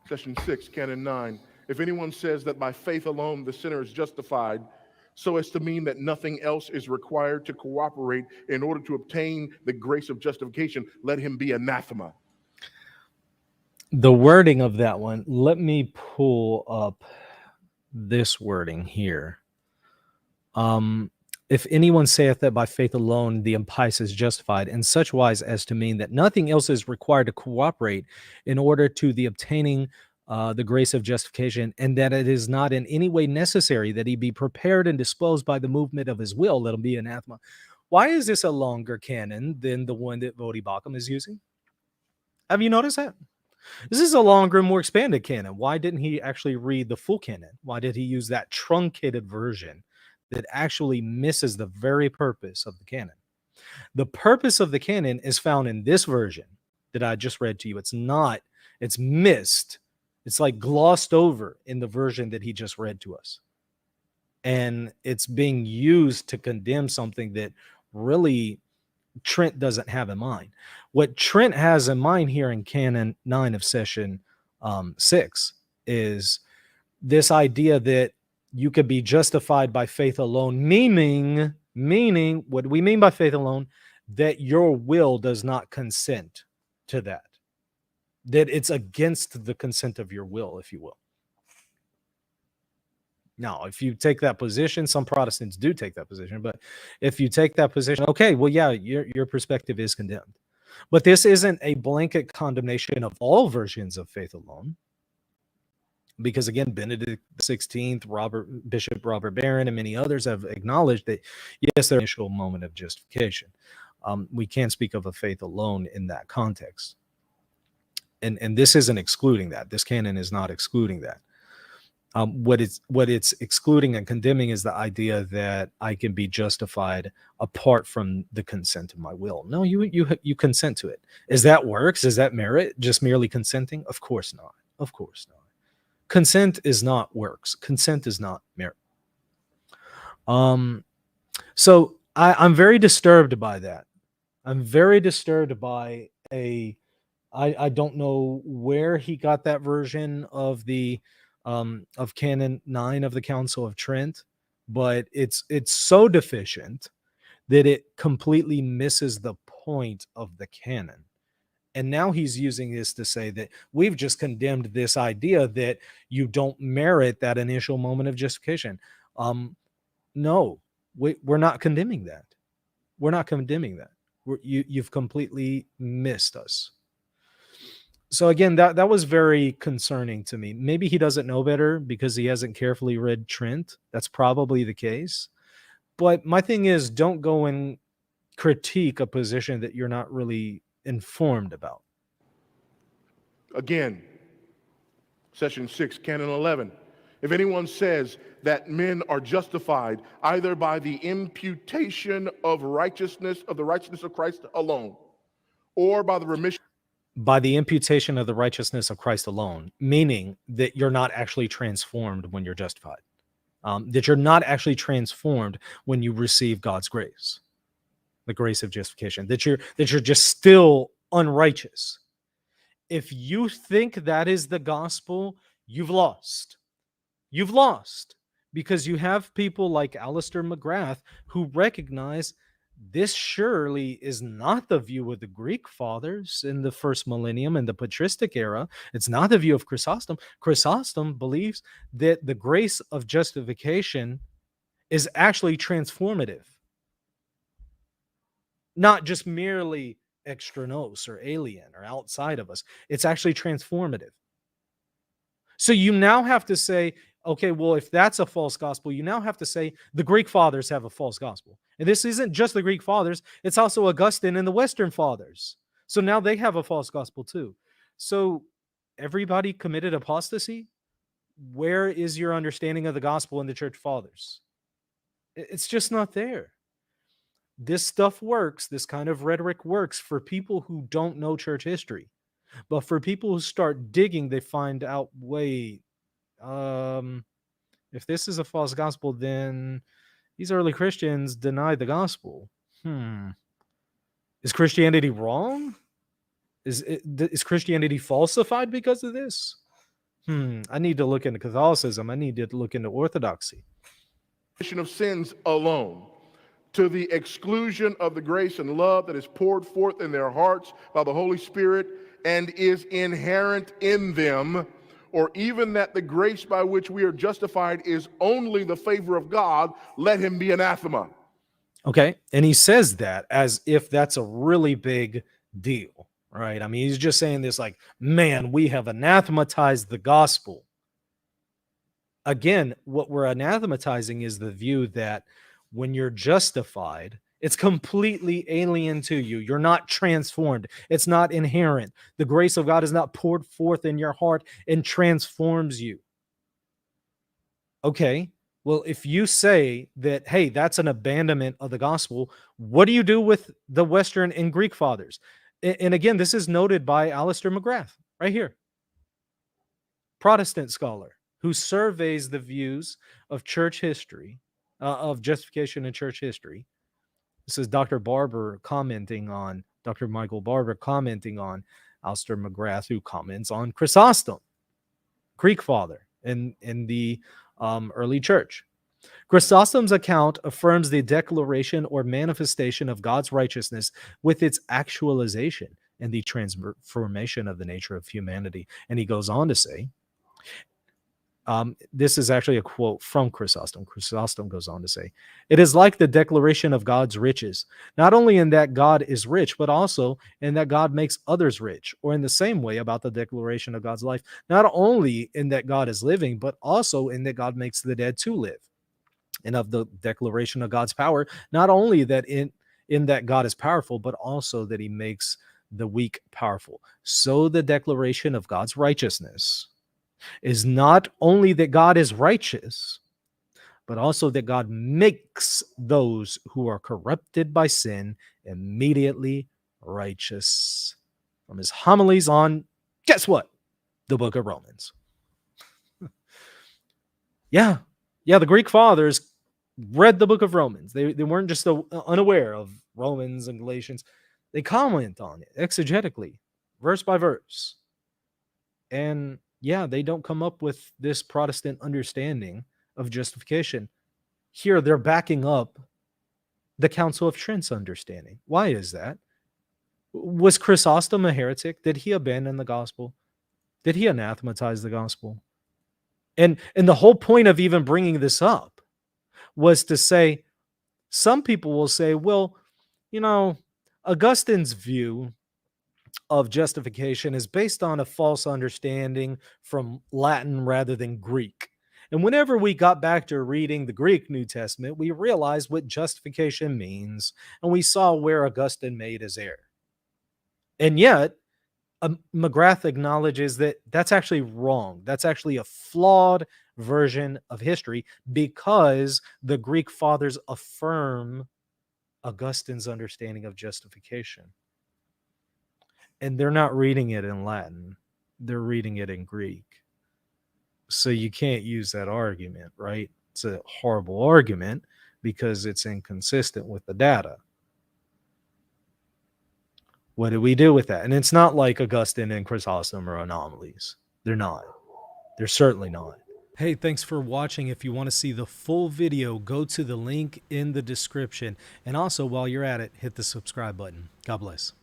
Session 6, Canon 9. If anyone says that by faith alone the sinner is justified, so as to mean that nothing else is required to cooperate in order to obtain the grace of justification, let him be anathema. The wording of that one, let me pull up this wording here. If anyone saith that by faith alone the impious is justified, in such wise as to mean that nothing else is required to cooperate in order to the obtaining the grace of justification, and that it is not in any way necessary that he be prepared and disposed by the movement of his will, let him be anathema. Why is this a longer canon than the one that Voddie Baucham is using? Have you noticed that? This is a longer, more expanded canon. Why didn't he actually read the full canon? Why did he use that truncated version that actually misses the very purpose of the canon? The purpose of the canon is found in this version that I just read to you. It's missed. It's like glossed over in the version that he just read to us. And it's being used to condemn something that really Trent doesn't have in mind. What Trent has in mind here in Canon 9 of Session 6 is this idea that you could be justified by faith alone, meaning what do we mean by faith alone? That your will does not consent to that it's against the consent of your will, if you will. Now, if you take that position, some Protestants do take that position, but if you take that position, okay, well, yeah, your perspective is condemned. But this isn't a blanket condemnation of all versions of faith alone. Because again, Benedict XVI, Bishop Robert Barron, and many others have acknowledged that, yes, there's an initial moment of justification. We can't speak of a faith alone in that context. And this isn't excluding that. This canon is not excluding that. What it's excluding and condemning is the idea that I can be justified apart from the consent of my will. No, you consent to it. Is that works? Is that merit? Just merely consenting? Of course not. Of course not. Consent is not works. Consent is not merit. So I'm very disturbed by that. I'm very disturbed by I don't know where he got that version of the of Canon 9 of the Council of Trent, but it's so deficient that it completely misses the point of the canon. And now he's using this to say that we've just condemned this idea that you don't merit that initial moment of justification. No, we're not condemning that. We're not condemning that. You've completely missed us. So again, that was very concerning to me. Maybe he doesn't know better because he hasn't carefully read Trent. That's probably the case. But my thing is, don't go and critique a position that you're not really informed about. Again, Session 6, Canon 11. If anyone says that men are justified either by the imputation of righteousness, of the righteousness of Christ alone, or by the remission. By the imputation of the righteousness of Christ alone, meaning that you're not actually transformed when you're justified. That you're not actually transformed when you receive God's grace, the grace of justification, that you're just still unrighteous. If you think that is the gospel, you've lost. You've lost, because you have people like Alistair McGrath who recognize this surely is not the view of the Greek fathers in the first millennium and the patristic era. It's not the view of Chrysostom. Chrysostom believes that the grace of justification is actually transformative, not just merely extranos or alien or outside of us. It's actually transformative. So you now have to say, okay, well, if that's a false gospel, you now have to say the Greek fathers have a false gospel. And this isn't just the Greek fathers, it's also Augustine and the Western fathers. So now they have a false gospel too. So everybody committed apostasy? Where is your understanding of the gospel in the church fathers? It's just not there. This stuff works, this kind of rhetoric works for people who don't know church history. But for people who start digging, they find out, wait, if this is a false gospel, then these early Christians deny the gospel. Is Christianity wrong? Is Christianity falsified because of this? I need to look into Catholicism. I need to look into Orthodoxy. Of sins alone, to the exclusion of the grace and love that is poured forth in their hearts by the Holy Spirit and is inherent in them, or even that the grace by which we are justified is only the favor of God, let him be anathema. Okay. And he says that as if that's a really big deal, right? I mean, he's just saying this like, man, we have anathematized the gospel. Again, what we're anathematizing is the view that when you're justified, it's completely alien to you. You're not transformed. It's not inherent. The grace of God is not poured forth in your heart and transforms you. Okay. Well, if you say that, hey, that's an abandonment of the gospel, what do you do with the Western and Greek fathers? And again, this is noted by Alistair McGrath right here, Protestant scholar who surveys the views of church history, of justification in church history. This is Dr. Michael Barber commenting on Alistair McGrath, who comments on Chrysostom, Greek father in the early church. Chrysostom's account affirms the declaration or manifestation of God's righteousness with its actualization and the transformation of the nature of humanity. And he goes on to say, this is actually a quote from Chrysostom. Chrysostom goes on to say, it is like the declaration of God's riches, not only in that God is rich, but also in that God makes others rich, or in the same way about the declaration of God's life, not only in that God is living, but also in that God makes the dead to live. And of the declaration of God's power, not only that in that God is powerful, but also that he makes the weak powerful. So the declaration of God's righteousness is not only that God is righteous, but also that God makes those who are corrupted by sin immediately righteous. From his homilies on, guess what? The book of Romans. Yeah, the Greek fathers read the book of Romans. They weren't just unaware of Romans and Galatians. They comment on it exegetically, verse by verse. And yeah, they don't come up with this Protestant understanding of justification. Here, they're backing up the Council of Trent's understanding. Why is that? Was Chrysostom a heretic? Did he abandon the gospel? Did he anathematize the gospel? And the whole point of even bringing this up was to say, some people will say, well, Augustine's view of justification is based on a false understanding from Latin rather than Greek. And whenever we got back to reading the Greek New Testament, we realized what justification means, and we saw where Augustine made his error. And yet, McGrath acknowledges that that's actually wrong. That's actually a flawed version of history because the Greek fathers affirm Augustine's understanding of justification. And they're not reading it in Latin. They're reading it in Greek. So you can't use that argument, right? It's a horrible argument because it's inconsistent with the data. What do we do with that? And it's not like Augustine and Chrysostom are anomalies. They're not. They're certainly not. Hey, thanks for watching. If you want to see the full video, go to the link in the description. And also, while you're at it, hit the subscribe button. God bless.